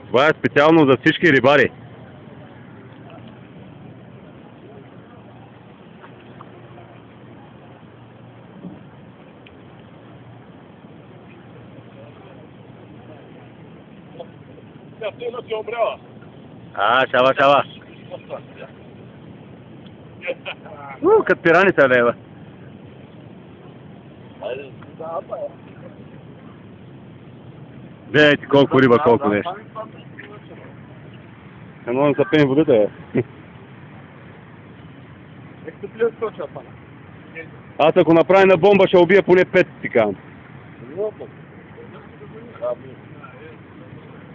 Това е специално за всички рибари. Шава, шава. Като пираните, лева. Гледайте колко риба, колко нещо. Не можем да пием водата, бе. Аз ако направя на бомба, ще убия поне 5, ти казвам.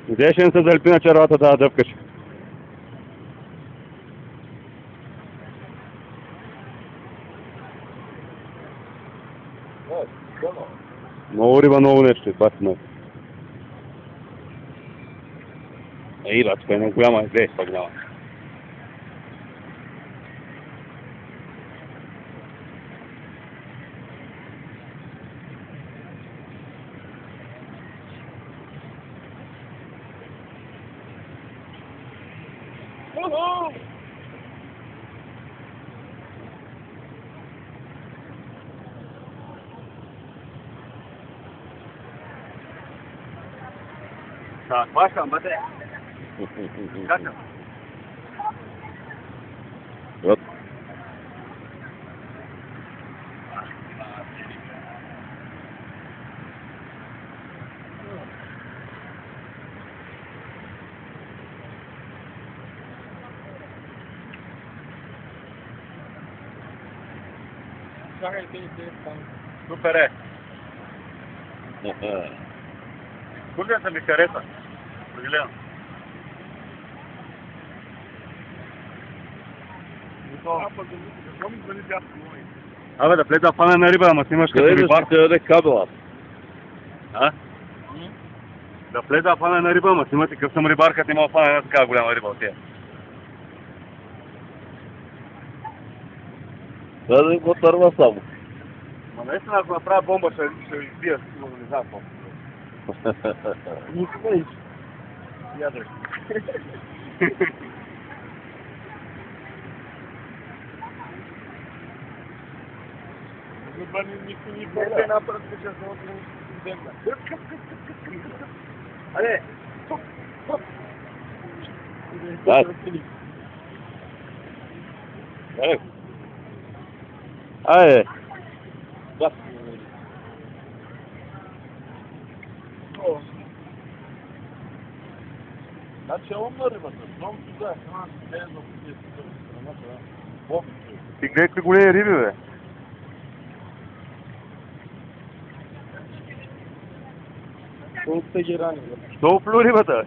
Где ще не се залепи на червата да дъвкаш? Много риба, много нещо, това си много. Ей, бе, това е много голяма, гледай, това голяма. Хващам, бъде. Качам. Вот. Супер е. Кулята ми хареса. Гледам. Абе, да влезе да фане на риба, ама снимаш като рибар. Къде да кабела? А? Да влезе да фане на риба, ама снимате къв съм рибар, като има фане на така голяма риба от тия. Да го търва само. Ма наистина, ако направя бомба, ще избия, сигурно не знам какво. Не смееш. Ядреш. Никой ни бъде напред, че ще се земля. Айде! Айде! Значи умна рибата, много туда, ти гледай какви големи риби, бе. Колко сте ги рани, бе? Що оплю рибата?